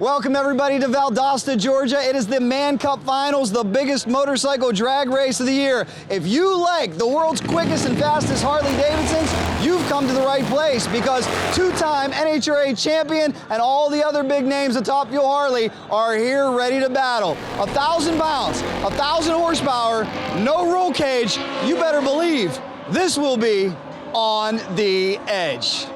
Welcome everybody to Valdosta, Georgia. It is the Man Cup Finals, the biggest motorcycle drag race of the year. If you like the world's quickest and fastest Harley Davidsons, you've come to the right place because two-time NHRA champion and all the other big names of Top Fuel Harley are here ready to battle. 1,000 pounds, 1,000 horsepower, no roll cage. You better believe this will be on the edge.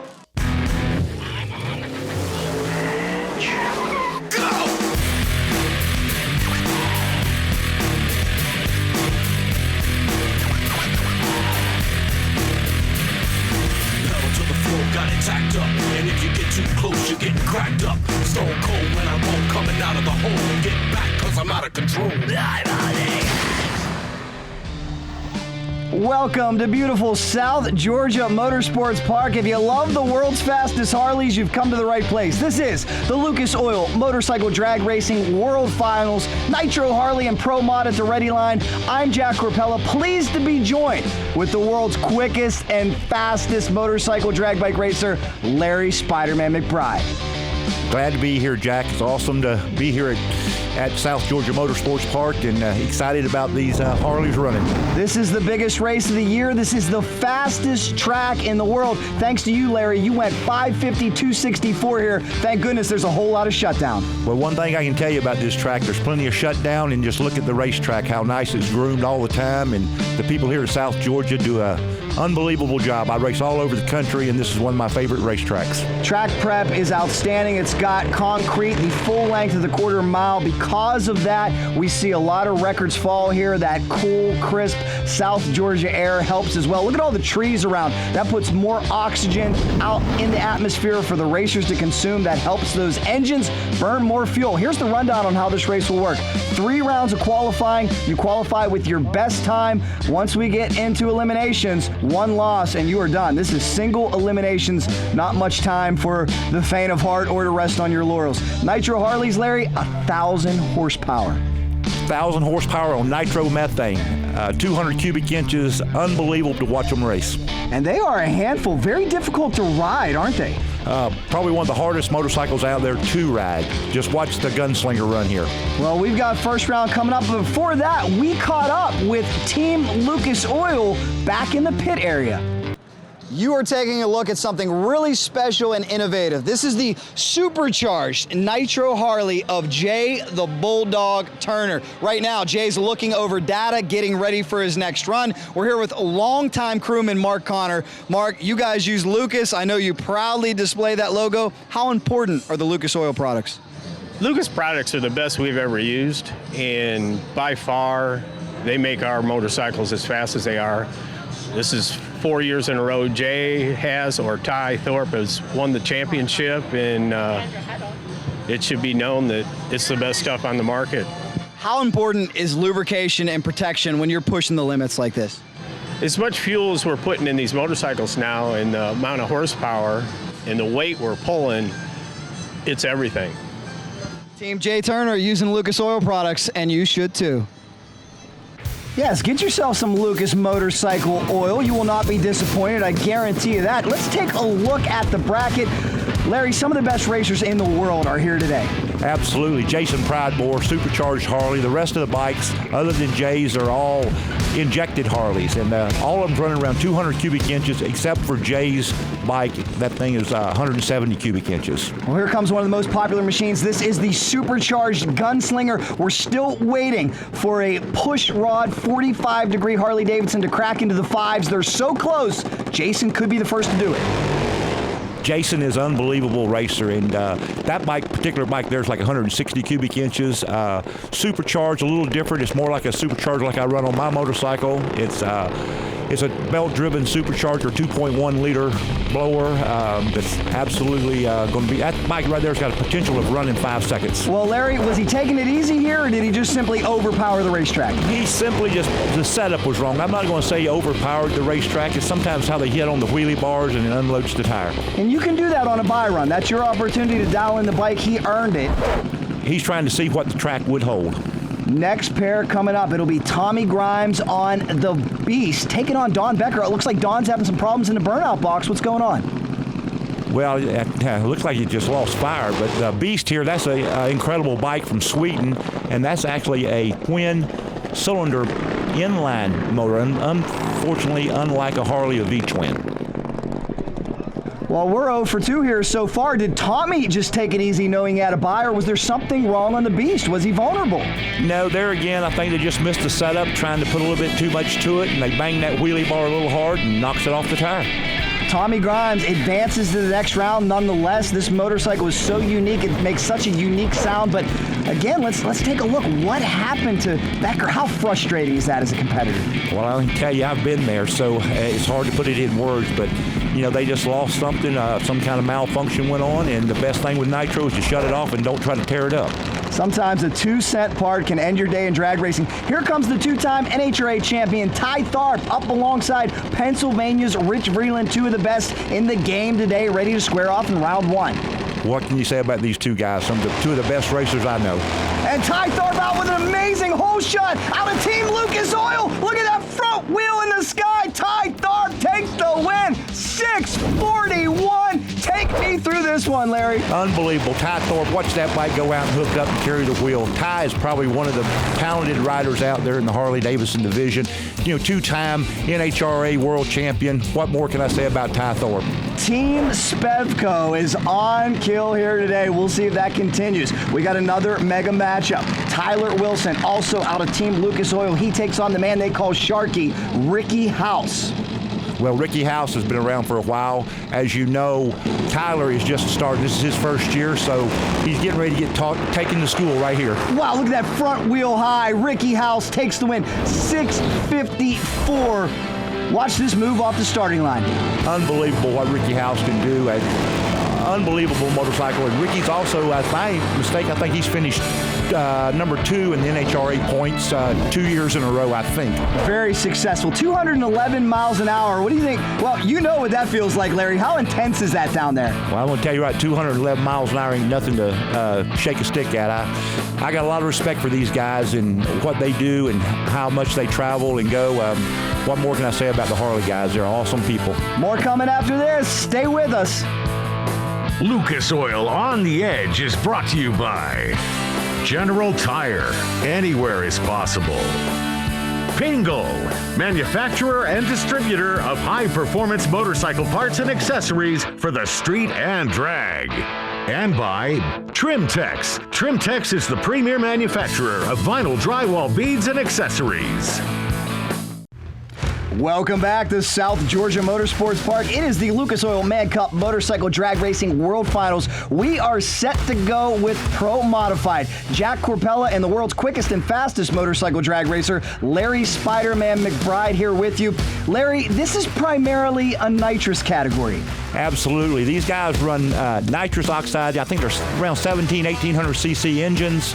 Got it tacked up, and if you get too close, you're getting cracked up. Stone cold when I roll, coming out of the hole. Get back, cause I'm out of control. Welcome to beautiful South Georgia Motorsports Park. If you love the world's fastest Harleys, you've come to the right place. This is the Lucas Oil Motorcycle Drag Racing World Finals. Nitro, Harley, and Pro Mod at the ready line. I'm Jack Korpela, pleased to be joined with the world's quickest and fastest motorcycle drag bike racer, Larry Spiderman McBride. Glad to be here, Jack. It's awesome to be here at South Georgia Motorsports Park, and excited about these Harleys running. This is the biggest race of the year. This is the fastest track in the world. Thanks to you, Larry. You went 550, 264 here. Thank goodness there's a whole lot of shutdown. Well, one thing I can tell you about this track, there's plenty of shutdown, and just look at the racetrack, how nice it's groomed all the time, and the people here at South Georgia do a unbelievable job. I race all over the country, and this is one of my favorite racetracks. Track prep is outstanding. It's got concrete the full length of the quarter mile. Because of that, we see a lot of records fall here. That cool, crisp South Georgia air helps as well. Look at all the trees around. That puts more oxygen out in the atmosphere for the racers to consume. That helps those engines burn more fuel. Here's the rundown on how this race will work. 3 rounds of qualifying. You qualify with your best time. Once we get into eliminations, 1 loss and you are done. This is single eliminations, not much time for the faint of heart or to rest on your laurels. Nitro Harleys, Larry, 1,000 horsepower. 1,000 horsepower on nitro methane, 200 cubic inches, unbelievable to watch them race. And they are a handful, very difficult to ride, aren't they? Probably one of the hardest motorcycles out there to ride. Just watch the gunslinger run here. Well, we've got first round coming up, but before that, we caught up with Team Lucas Oil back in the pit area. You are taking a look at something really special and innovative. This is the supercharged Nitro Harley of Jay the Bulldog Turner. Right now, Jay's looking over data, getting ready for his next run. We're here with longtime crewman Mark Connor. Mark, you guys use Lucas. I know you proudly display that logo. How important are the Lucas Oil products? Lucas products are the best we've ever used, and by far, they make our motorcycles as fast as they are. This is 4 years in a row Jay has, or Ty Thorpe has won the championship, and it should be known that it's the best stuff on the market. How important is lubrication and protection when you're pushing the limits like this? As much fuel as we're putting in these motorcycles now, and the amount of horsepower and the weight we're pulling, it's everything. Team Jay Turner using Lucas Oil products, and you should too. Yes, get yourself some Lucas motorcycle oil. You will not be disappointed, I guarantee you that. Let's take a look at the bracket. Larry, some of the best racers in the world are here today. Absolutely. Jason Pridemore, supercharged Harley. The rest of the bikes, other than Jay's, are all injected Harleys, and all of them running around 200 cubic inches, except for Jay's bike. That thing is 170 cubic inches. Well, here comes one of the most popular machines. This is the supercharged Gunslinger. We're still waiting for a push rod 45-degree Harley Davidson to crack into the 5s. They're so close. Jason could be the first to do it. Jason is an unbelievable racer, and that particular bike there is like 160 cubic inches. Supercharged, a little different. It's more like a supercharger like I run on my motorcycle. It's a belt-driven supercharger, 2.1 liter blower. That's absolutely going to be, that bike right there has got a potential of running 5 seconds. Well, Larry, was he taking it easy here, or did he just simply overpower the racetrack? He simply just, the setup was wrong. I'm not going to say he overpowered the racetrack. It's sometimes how they hit on the wheelie bars and it unloads the tire. And you can do that on a buy run. That's your opportunity to dial in the bike. He earned it. He's trying to see what the track would hold. Next pair coming up, it'll be Tommy Grimes on the Beast, taking on Don Becker. It looks like Don's having some problems in the burnout box. What's going on? Well, it looks like he just lost fire, but Beast here, that's an incredible bike from Sweden, and that's actually a twin-cylinder inline motor, unfortunately, unlike a Harley, a V-twin. Well, we're 0 for 2 here so far. Did Tommy just take it easy knowing he had a buy, or was there something wrong on the Beast? Was he vulnerable? No, there again, I think they just missed the setup, trying to put a little bit too much to it, and they banged that wheelie bar a little hard and knocks it off the tire. Tommy Grimes advances to the next round nonetheless. This motorcycle is so unique. It makes such a unique sound. But again, let's take a look. What happened to Becker? How frustrating is that as a competitor? Well, I can tell you, I've been there, so it's hard to put it in words. But, you know, they just lost something. Some kind of malfunction went on. And the best thing with Nitro is to shut it off and don't try to tear it up. Sometimes a 2-cent part can end your day in drag racing. Here comes the two-time NHRA champion, Ty Tharp, up alongside Pennsylvania's Rich Vreeland, two of the best in the game today, ready to square off in round one. What can you say about these two guys? Two of the best racers I know. And Ty Tharp out with an amazing hole shot out of Team Lucas Oil. Look at that front wheel in the sky. Ty Tharp takes the win. 641. Take me through this one, Larry. Unbelievable. Ty Thorpe, watch that bike go out and hook up and carry the wheel. Ty is probably one of the talented riders out there in the Harley-Davidson division. You know, two-time NHRA world champion. What more can I say about Ty Thorpe? Team Spevco is on kill here today. We'll see if that continues. We got another mega matchup. Tyler Wilson, also out of Team Lucas Oil. He takes on the man they call Sharky, Ricky House. Well, Ricky House has been around for a while. As you know, Tyler is just starting. This is his first year, so he's getting ready to get taken to school right here. Wow, look at that front wheel high. Ricky House takes the win, 654. Watch this move off the starting line. Unbelievable what Ricky House can do. Unbelievable motorcycle. And Ricky's also, if I'm not mistaken, I think he's finished number 2 in the NHRA points 2 years in a row, I think. Very successful. 211 miles an hour. What do you think? Well, you know what that feels like, Larry. How intense is that down there? Well, I'm going to tell you right, 211 miles an hour ain't nothing to shake a stick at. I got a lot of respect for these guys and what they do and how much they travel and go. What more can I say about the Harley guys? They're awesome people. More coming after this. Stay with us. Lucas Oil on the Edge is brought to you by General Tire. Anywhere is possible. Pingle, manufacturer and distributor of high-performance motorcycle parts and accessories for the street and drag. And by Trimtex. Trimtex is the premier manufacturer of vinyl drywall beads and accessories. Welcome back to South Georgia Motorsports Park. It is the Lucas Oil Man Cup Motorcycle Drag Racing World Finals. We are set to go with Pro Modified. Jack Korpela and the world's quickest and fastest motorcycle drag racer, Larry Spiderman McBride, here with you. Larry, this is primarily a nitrous category. Absolutely. These guys run nitrous oxide. I think they're around 1800 cc engines.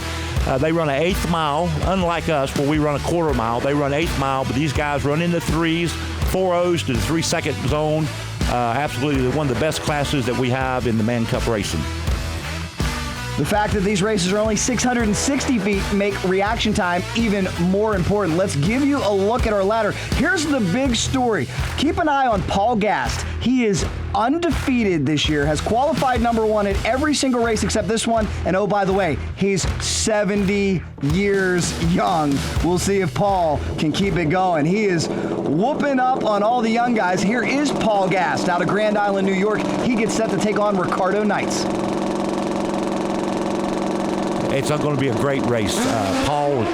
They run an 1/8 mile, unlike us where we run a 1/4 mile. They run 1/8 mile, but these guys run in the 3s, 4.0s to the 3-second zone. Absolutely one of the best classes that we have in the Man Cup racing. The fact that these races are only 660 feet make reaction time even more important. Let's give you a look at our ladder. Here's the big story. Keep an eye on Paul Gast. He is undefeated this year, has qualified number 1 at every single race except this one. And oh, by the way, he's 70 years young. We'll see if Paul can keep it going. He is whooping up on all the young guys. Here is Paul Gast out of Grand Island, New York. He gets set to take on Ricardo Knights. It's going to be a great race. Paul,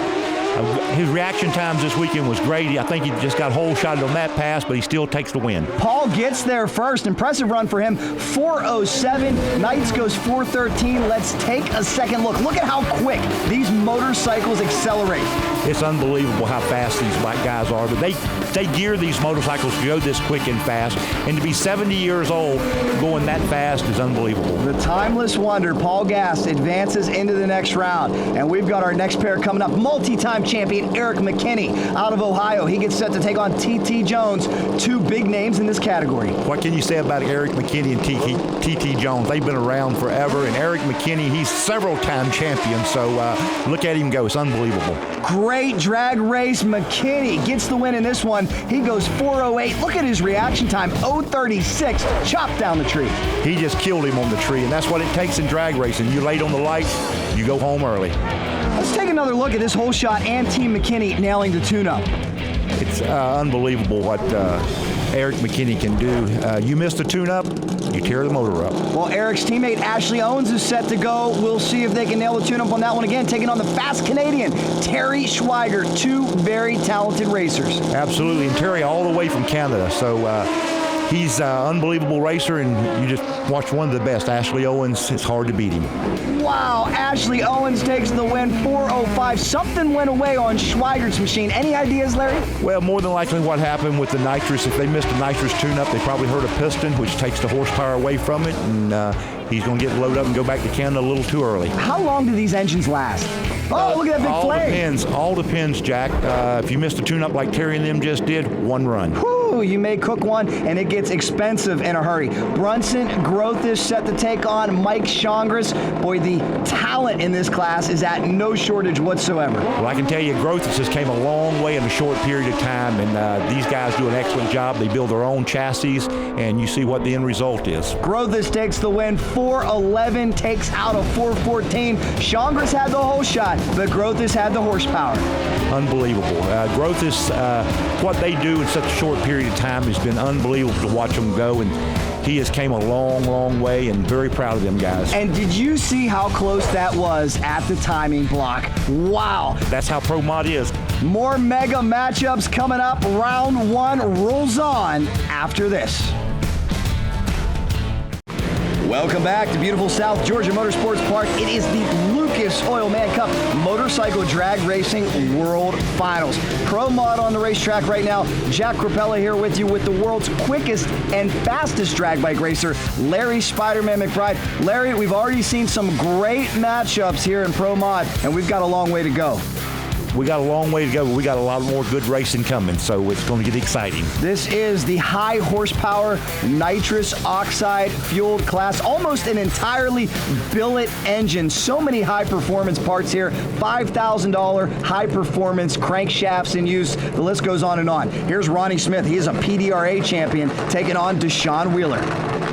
his reaction times this weekend was great. I think he just got hole shotted on that pass, but he still takes the win. Paul gets there first. Impressive run for him. 4:07. Knights goes 4:13. Let's take a second look. Look at how quick these motorcycles accelerate. It's unbelievable how fast these guys are, but they gear these motorcycles to go this quick and fast, and to be 70 years old going that fast is unbelievable. The timeless wonder, Paul Gast, advances into the next round, and we've got our next pair coming up. Multi-time champion Eric McKinney out of Ohio. He gets set to take on TT Jones, two big names in this category. What can you say about Eric McKinney and TT Jones? They've been around forever, and Eric McKinney, he's several-time champion, so look at him go. It's unbelievable. Great drag race. McKinney gets the win in this one. He goes 4:08. Look at his reaction time, 0:36. Chopped down the tree. He just killed him on the tree, and that's what it takes in drag racing. You late on the lights, you go home early. Let's take another look at this whole shot and Team McKinney nailing the tune-up. It's unbelievable what Eric McKinney can do. You miss the tune-up, you tear the motor up. Well, Eric's teammate Ashley Owens is set to go. We'll see if they can nail the tune-up on that one again, taking on the fast Canadian, Terry Schweiger, two very talented racers. Absolutely, and Terry all the way from Canada, so he's an unbelievable racer, and you just watch one of the best. Ashley Owens, it's hard to beat him. Wow, Ashley Owens takes the win, 4:05. Something went away on Schweiger's machine. Any ideas, Larry? Well, more than likely what happened with the Nitrous, if they missed the Nitrous tune-up, they probably hurt a piston, which takes the horsepower away from it, and he's going to get loaded up and go back to Canada a little too early. How long do these engines last? Oh, look at that big flame. All depends, Jack. If you missed a tune-up like Terry and them just did, one run. Whew, you may cook one, and it gets expensive in a hurry. Brunson Groth is set to take on Mike Shongris. Boy, the talent in this class is at no shortage whatsoever. Well, I can tell you, Groth has came a long way in a short period of time, and these guys do an excellent job. They build their own chassis, and you see what the end result is. Grothis takes the win, 4:11, takes out a 4:14. Shongris had the whole shot, but Grothis had the horsepower. Unbelievable. Grothis, what they do in such a short period of time has been unbelievable to watch them go, and he has came a long, long way, and very proud of them guys. And did you see how close that was at the timing block? Wow. That's how Pro Mod is. More mega matchups coming up. Round one rolls on after this. Welcome back to beautiful South Georgia Motorsports Park. It is the Lucas Oil Man Cup Motorcycle Drag Racing World Finals. Pro Mod on the racetrack right now. Jack Korpela here with you with the world's quickest and fastest drag bike racer, Larry Spiderman McBride. Larry, we've already seen some great matchups here in Pro Mod, and we've got a long way to go. We got a long way to go, but we got a lot more good racing coming, so it's going to get exciting. This is the high horsepower nitrous oxide fueled class, almost an entirely billet engine. So many high performance parts here, $5,000 high performance crankshafts in use. The list goes on and on. Here's Ronnie Smith. He is a PDRA champion taking on Deshaun Wheeler.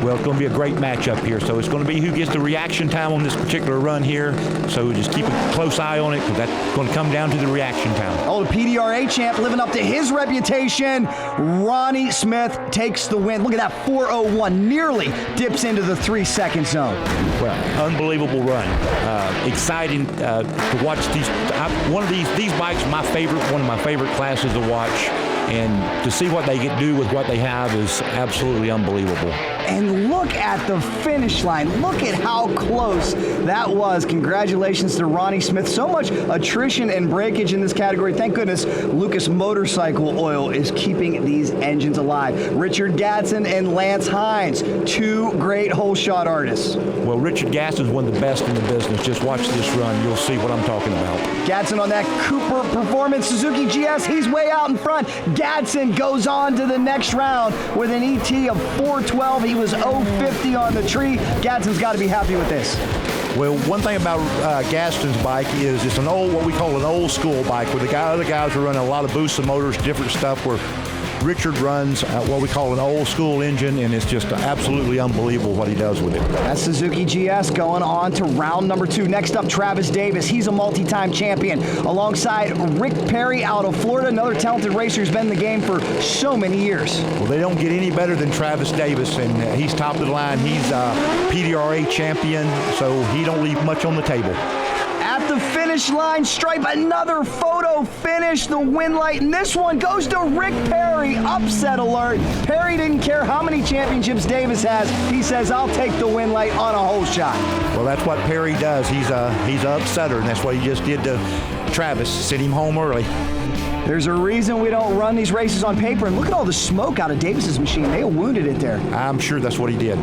Well, it's going to be a great matchup here, so it's going to be who gets the reaction time on this particular run here, so just keep a close eye on it, because that's going to come down to the reaction time. Oh, the PDRA champ living up to his reputation. Ronnie Smith takes the win. Look at that, 4:01, nearly dips into the 3-second zone. Well, unbelievable run. Exciting to watch these. These bikes are one of my favorite classes to watch, and to see what they can do with what they have is absolutely unbelievable. And look at the finish line. Look at how close that was. Congratulations to Ronnie Smith. So much attrition and breakage in this category. Thank goodness Lucas Motorcycle Oil is keeping these engines alive. Richard Gadsden and Lance Hines, two great hole shot artists. Well, Richard Gadsden's one of the best in the business. Just watch this run. You'll see what I'm talking about. Gadsden on that Cooper Performance Suzuki GS. He's way out in front. Gadsden goes on to the next round with an ET of 412. He was 050 on the tree. Gadsden's got to be happy with this. Well, one thing about Gadsden's bike is it's an old, what we call an old school bike, where other guys are running a lot of boosts and motors, different stuff, where Richard runs what we call an old school engine, and it's just absolutely unbelievable what he does with it. That's Suzuki GS going on to round number 2. Next up, Travis Davis. He's a multi-time champion alongside Rick Perry out of Florida, another talented racer who's been in the game for so many years. Well, they don't get any better than Travis Davis, and he's top of the line. He's a PDRA champion, so he don't leave much on the table. At the finish line stripe, another photo finish, the win light, and this one goes to Rick Perry. Upset alert. Perry didn't care how many championships Davis has. He says, I'll take the win light on a hole shot. Well, that's what Perry does. He's an upsetter, and that's what he just did to Travis, sent him home early. There's a reason we don't run these races on paper, and look at all the smoke out of Davis's machine. They wounded it there. I'm sure that's what he did.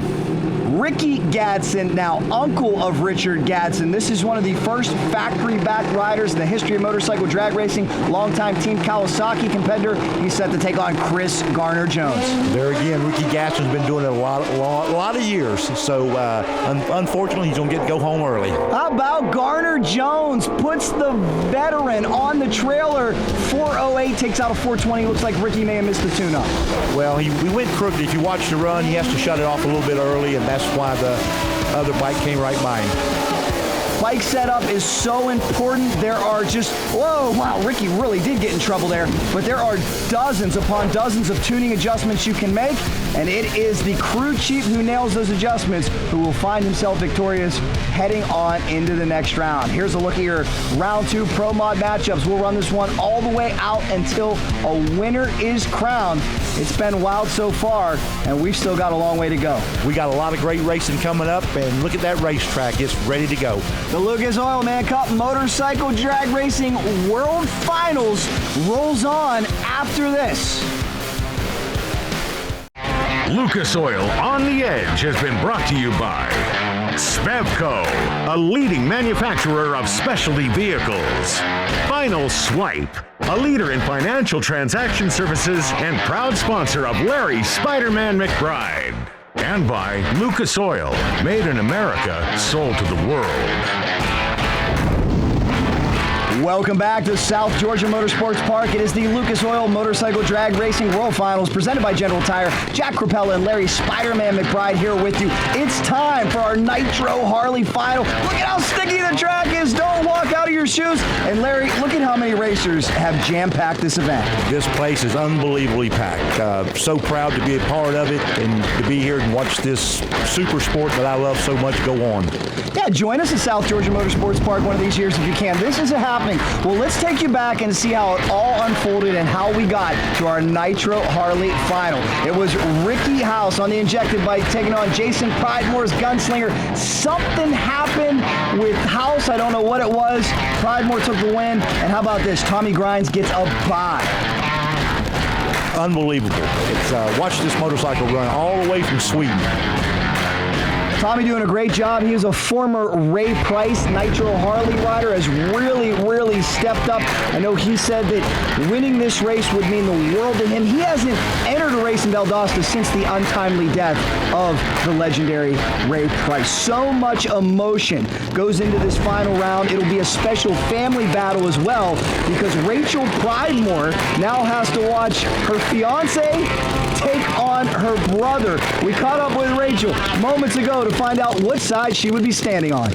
Ricky Gadsden, now uncle of Richard Gadsden. This is one of the first factory-backed riders in the history of motorcycle drag racing. Longtime Team Kawasaki competitor. He's set to take on Chris Garner-Jones. There again, Ricky Gadsden's been doing it a lot of years. So unfortunately, he's going to go home early. How about Garner-Jones puts the veteran on the trailer. 408 takes out a 420. Looks like Ricky may have missed the tune-up. Well, we went crooked. If you watch the run, he has to shut it off a little bit early, and that's why the other bike came right by him. Bike setup is so important. There are just, whoa, wow, Ricky really did get in trouble there. But there are dozens upon dozens of tuning adjustments you can make, and it is the crew chief who nails those adjustments who will find himself victorious heading on into the next round. Here's a look at your round 2 Pro Mod matchups. We'll run this one all the way out until a winner is crowned. It's been wild so far, and we've still got a long way to go. We got a lot of great racing coming up, and look at that racetrack. It's ready to go. The Lucas Oil Man Cup Motorcycle Drag Racing World Finals rolls on after this. Lucas Oil on the Edge has been brought to you by Svevco, a leading manufacturer of specialty vehicles. Final Swipe, a leader in financial transaction services and proud sponsor of Larry Spiderman McBride. And by Lucas Oil, made in America, sold to the world. Welcome back to South Georgia Motorsports Park. It is the Lucas Oil Motorcycle Drag Racing World Finals presented by General Tire. Jack Korpela and Larry Spiderman McBride here with you. It's time for our Nitro Harley final. Look at how sticky the track is. Don't walk out of your shoes. And Larry, look at how many racers have jam-packed this event. This place is unbelievably packed. So proud to be a part of it and to be here and watch this super sport that I love so much go on. Yeah, join us at South Georgia Motorsports Park one of these years if you can. This isn't happening. Well, let's take you back and see how it all unfolded and how we got to our Nitro Harley final. It was Ricky House on the injected bike taking on Jason Pridemore's Gunslinger. Something happened with House. I don't know what it was. Pridemore took the win. And how about this? Tommy Grimes gets a bye. Unbelievable. It's watch this motorcycle run all the way from Sweden. Tommy doing a great job. He is a former Ray Price Nitro Harley rider, has really stepped up. I know he said that winning this race would mean the world to him. He hasn't entered a race in Valdosta since the untimely death of the legendary Ray Price. So much emotion goes into this final round. It'll be a special family battle as well because Rachel Pridemore now has to watch her fiance take on her brother. We caught up with Rachel moments ago to find out what side she would be standing on.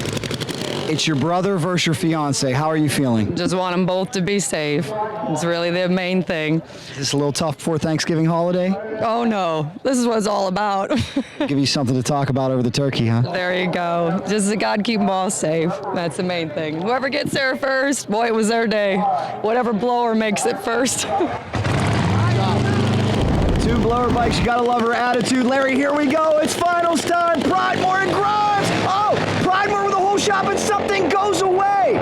It's your brother versus your fiance. How are you feeling? Just want them both to be safe. It's really the main thing. Is this a little tough before Thanksgiving holiday? Oh no, this is what it's all about. Give you something to talk about over the turkey, huh? There you go. Just God keep them all safe. That's the main thing. Whoever gets there first, boy, it was their day. Whatever blower makes it first. Two blower bikes, you gotta love her attitude. Larry, here we go, it's finals time. Pridemore and Grimes. Oh, Pridemore with a whole shot, but something goes away.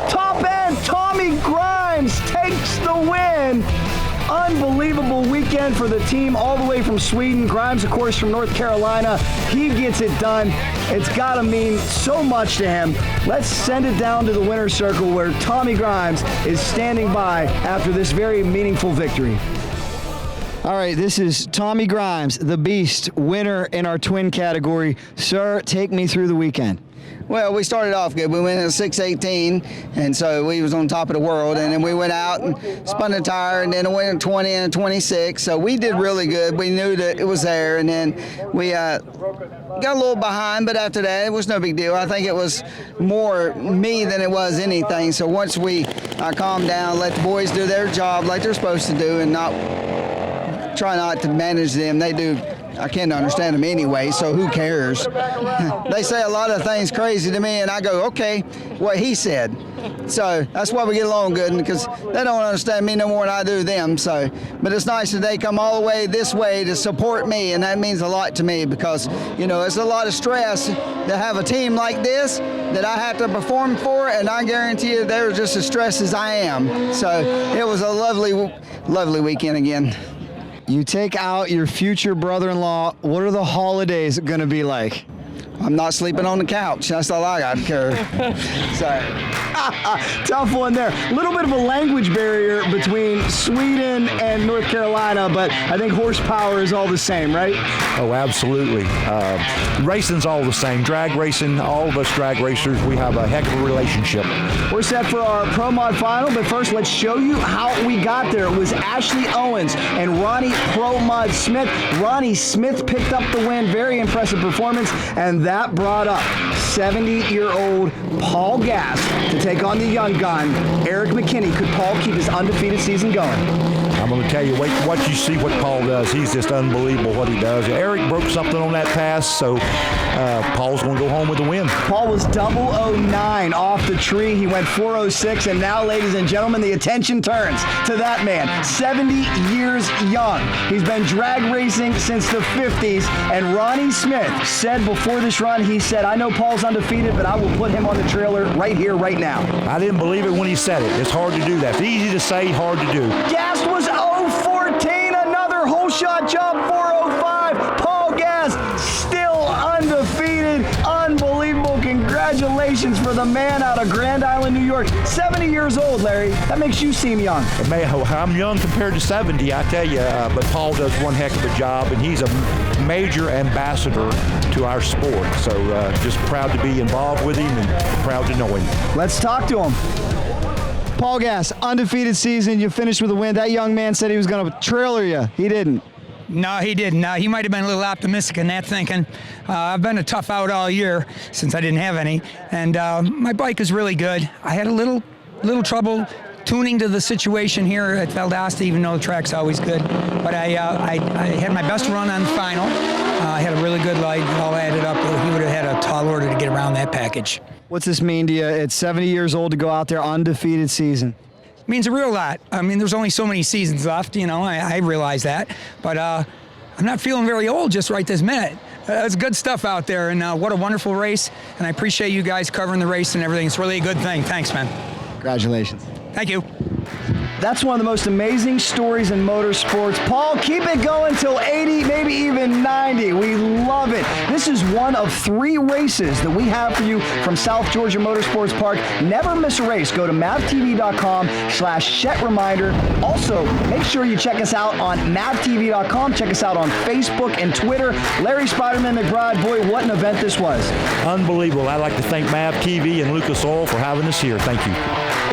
Top end, Tommy Grimes takes the win. Unbelievable weekend for the team all the way from Sweden. Grimes, of course, from North Carolina. He gets it done. It's gotta mean so much to him. Let's send it down to the winner's circle where Tommy Grimes is standing by after this very meaningful victory. All right, this is Tommy Grimes, the Beast, winner in our twin category. Sir, take me through the weekend. Well, we started off good. We went at 6:18, and so we was on top of the world. And then we went out and spun a tire, and then it went at 20 and 26. So we did really good. We knew that it was there, and then we got a little behind. But after that, it was no big deal. I think it was more me than it was anything. So once we calmed down, let the boys do their job like they're supposed to do, and try not to manage them. They do. I can't understand them anyway, so who cares? They say a lot of things crazy to me, and I go, okay, what he said. So that's why we get along good, because they don't understand me no more than I do them. So, but it's nice that they come all the way this way to support me, and that means a lot to me because, you know, it's a lot of stress to have a team like this that I have to perform for, and I guarantee you they're just as stressed as I am. So it was a lovely weekend again. You take out your future brother-in-law. What are the holidays going to be like? I'm not sleeping on the couch. That's all I got to care. Tough one there. A little bit of a language barrier between Sweden and North Carolina, but I think horsepower is all the same, right? Oh, absolutely. Racing's all the same. Drag racing, all of us drag racers, we have a heck of a relationship. We're set for our Pro Mod final, but first let's show you how we got there. It was Ashley Owens and Ronnie Pro Mod Smith. Ronnie Smith picked up the win. Very impressive performance, and that brought up 70-year-old Paul Gass to take on the young gun, Eric McKinney. Could Paul keep his undefeated season going? I'm going to tell you, wait, what you see what Paul does. He's just unbelievable what he does. Eric broke something on that pass, so Paul's going to go home with the win. Paul was 009 off the tree. He went 406, and now, ladies and gentlemen, the attention turns to that man, 70 years young. He's been drag racing since the 50s, and Ronnie Smith said before this run, he said, I know Paul's undefeated, but I will put him on the trailer right here, right now. I didn't believe it when he said it. It's hard to do that. It's easy to say, hard to do. Gass was 014, another whole shot job, 405. Paul Gass still undefeated. Unbelievable. Congratulations for the man out of Grand Island, New York. 70 years old, Larry. That makes you seem young. I'm young compared to 70, I tell you, but Paul does one heck of a job, and he's a major ambassador to our sport. So just proud to be involved with him and proud to know him. Let's talk to him. Paul Gass, undefeated season. You finished with a win. That young man said he was going to trailer you. He didn't. No, he didn't. He might have been a little optimistic in that thinking. I've been a tough out all year since I didn't have any, and my bike is really good. I had a little trouble tuning to the situation here at Valdosta, even though the track's always good. But I had my best run on the final. I had a really good light. All added up, he would have had a tall order to get around that package. What's this mean to you? It's 70 years old to go out there undefeated season. Means a real lot. I mean, there's only so many seasons left, you know, I realize that. But I'm not feeling very old just right this minute. It's good stuff out there, and what a wonderful race. And I appreciate you guys covering the race and everything. It's really a good thing. Thanks, man. Congratulations. Thank you. That's one of the most amazing stories in motorsports. Paul, keep it going till 80, maybe even 90. We love it. This is one of 3 races that we have for you from South Georgia Motorsports Park. Never miss a race. Go to mavtv.com/Shet Reminder. Also, make sure you check us out on mavtv.com. Check us out on Facebook and Twitter. Larry Spiderman McBride, boy, what an event this was. Unbelievable. I'd like to thank Mav TV and Lucas Oil for having us here. Thank you.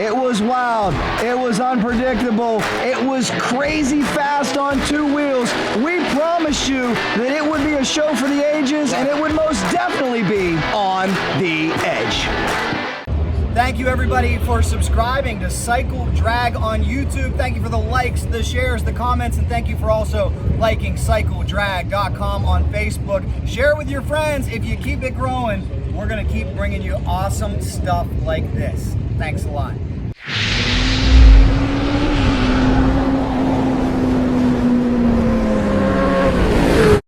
It was wild. It was unpredictable. It was crazy fast on 2 wheels. We promised you that it would be a show for the ages, and it would most definitely be on the edge. Thank you, everybody, for subscribing to Cycle Drag on YouTube. Thank you for the likes, the shares, the comments, and thank you for also liking CycleDrag.com on Facebook. Share with your friends. If you keep it growing, we're going to keep bringing you awesome stuff like this. Thanks a lot.